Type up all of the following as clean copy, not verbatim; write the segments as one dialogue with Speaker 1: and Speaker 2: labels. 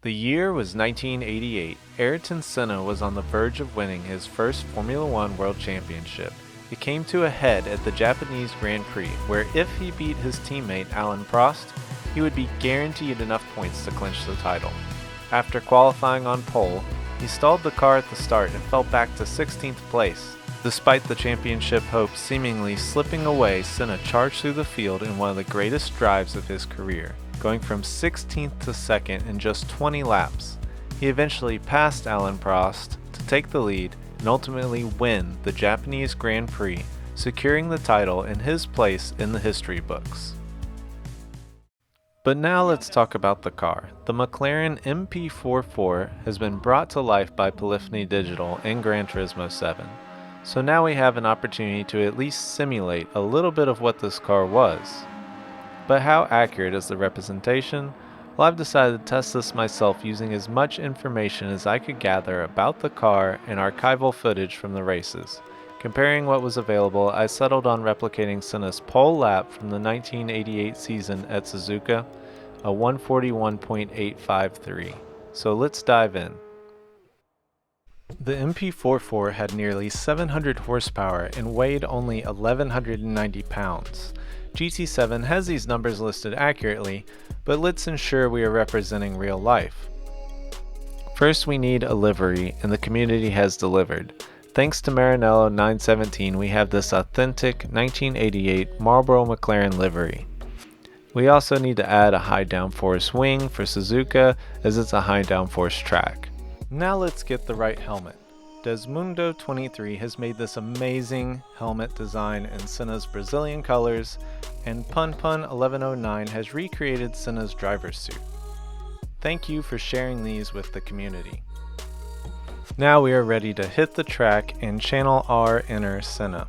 Speaker 1: The year was 1988. Ayrton Senna was on the verge of winning his first Formula One World Championship. It came to a head at the Japanese Grand Prix, where if he beat his teammate Alain Prost, he would be guaranteed enough points to clinch the title. After qualifying on pole, he stalled the car at the start and fell back to 16th place. Despite the championship hopes seemingly slipping away, Senna charged through the field in one of the greatest drives of his career, going from 16th to 2nd in just 20 laps. He eventually passed Alain Prost to take the lead and ultimately win the Japanese Grand Prix, securing the title and his place in the history books. But now let's talk about the car. The McLaren MP4 has been brought to life by Polyphony Digital in Gran Turismo 7. So now we have an opportunity to at least simulate a little bit of what this car was. But how accurate is the representation? Well, I've decided to test this myself using as much information as I could gather about the car and archival footage from the races. Comparing what was available, I settled on replicating Senna's pole lap from the 1988 season at Suzuka, a 141.853. So let's dive in. The MP4 had nearly 700 horsepower and weighed only 1,190 pounds. GT7 has these numbers listed accurately, but let's ensure we are representing real life. First, we need a livery, and the community has delivered. Thanks to Maranello 917, we have this authentic 1988 Marlboro McLaren livery. We also need to add a high downforce wing for Suzuka, as it's a high downforce track. Now let's get the right helmet. Desmundo23 has made this amazing helmet design in Senna's Brazilian colors, and Punpun1109 has recreated Senna's driver's suit. Thank you for sharing these with the community. Now we are ready to hit the track and channel our inner Senna.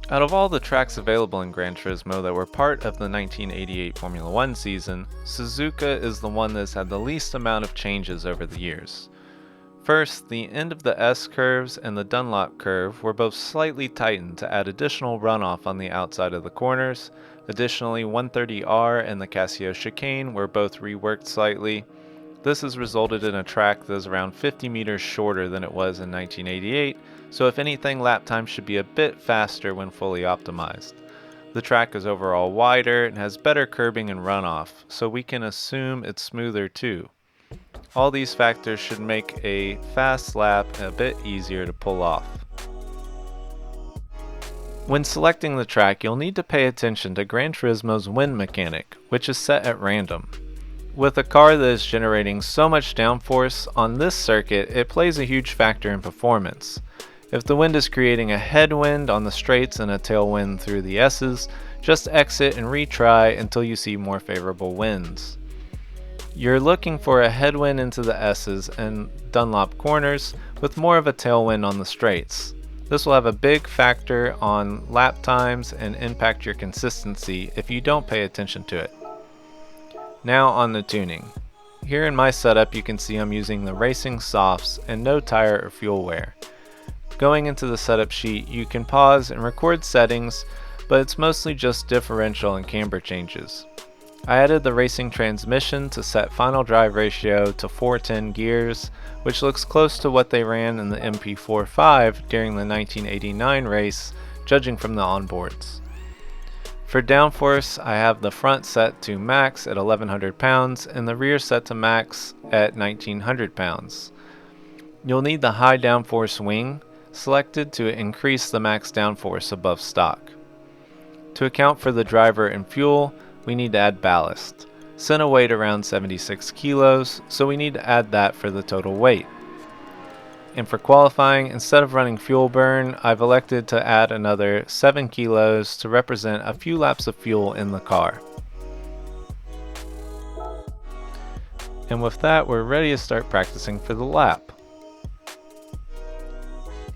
Speaker 1: Out of all the tracks available in Gran Turismo that were part of the 1988 Formula One season, Suzuka is the one that's had the least amount of changes over the years. First, the end of the S curves and the Dunlop curve were both slightly tightened to add additional runoff on the outside of the corners. Additionally, 130R and the Casio chicane were both reworked slightly. This has resulted in a track that is around 50 meters shorter than it was in 1988, so if anything, lap time should be a bit faster when fully optimized. The track is overall wider and has better curbing and runoff, so we can assume it's smoother too. All these factors should make a fast lap a bit easier to pull off. When selecting the track, you'll need to pay attention to Gran Turismo's wind mechanic, which is set at random. With a car that is generating so much downforce on this circuit, it plays a huge factor in performance. If the wind is creating a headwind on the straights and a tailwind through the S's, just exit and retry until you see more favorable winds. You're looking for a headwind into the S's and Dunlop corners with more of a tailwind on the straights. This will have a big factor on lap times and impact your consistency if you don't pay attention to it. Now on the tuning. Here in my setup you can see I'm using the racing softs and no tire or fuel wear. Going into the setup sheet, you can pause and record settings, but it's mostly just differential and camber changes. I added the racing transmission to set final drive ratio to 410 gears, which looks close to what they ran in the MP4 during the 1989 race, judging from the onboards. For downforce, I have the front set to max at 1100 pounds and the rear set to max at 1900 pounds. You'll need the high downforce wing selected to increase the max downforce above stock. To account for the driver and fuel, we need to add ballast. Senna weighed around 76 kilos, so we need to add that for the total weight. And for qualifying, instead of running fuel burn, I've elected to add another 7 kilos to represent a few laps of fuel in the car. And with that, we're ready to start practicing for the lap.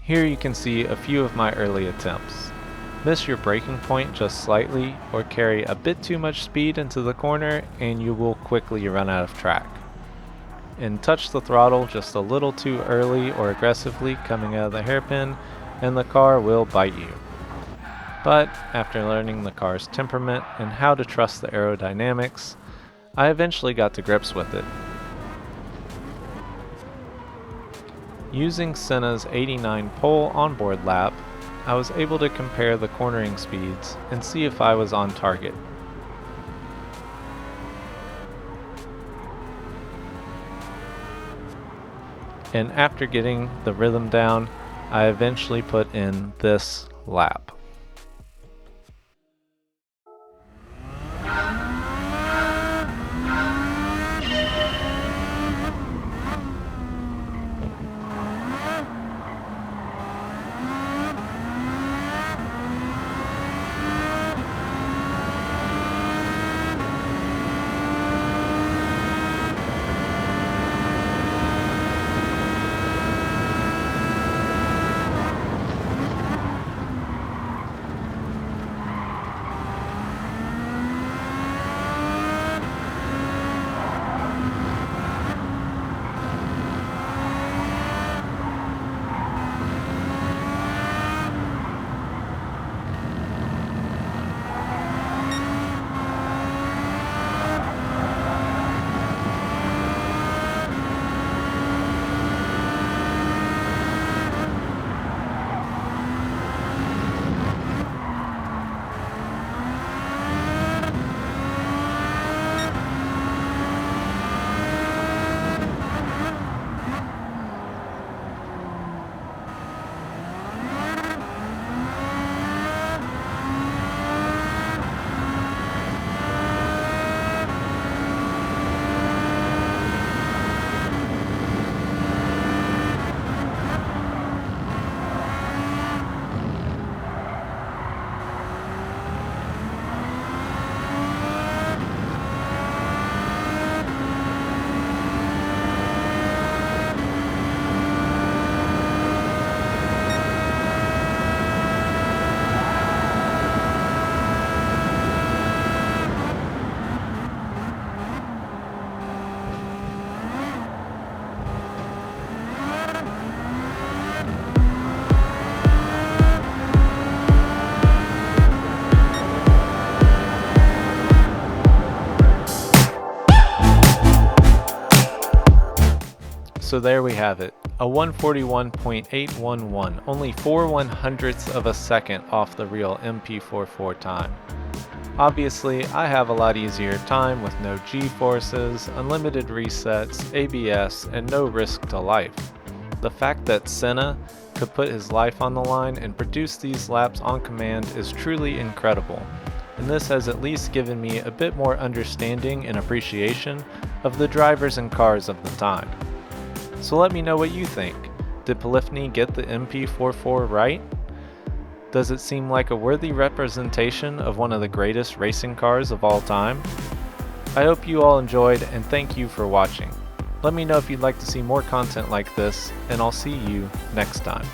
Speaker 1: Here you can see a few of my early attempts. Miss your braking point just slightly or carry a bit too much speed into the corner and you will quickly run out of track. And touch the throttle just a little too early or aggressively coming out of the hairpin and the car will bite you. But after learning the car's temperament and how to trust the aerodynamics, I eventually got to grips with it. Using Senna's 89 pole onboard lap, I was able to compare the cornering speeds and see if I was on target. And after getting the rhythm down, I eventually put in this lap. So there we have it, a 141.811, only 4/100ths of a second off the real MP44 time. Obviously, I have a lot easier time with no G-forces, unlimited resets, ABS, and no risk to life. The fact that Senna could put his life on the line and produce these laps on command is truly incredible, and this has at least given me a bit more understanding and appreciation of the drivers and cars of the time. So let me know what you think. Did Polyphony get the MP44 right? Does it seem like a worthy representation of one of the greatest racing cars of all time? I hope you all enjoyed, and thank you for watching. Let me know if you'd like to see more content like this, and I'll see you next time.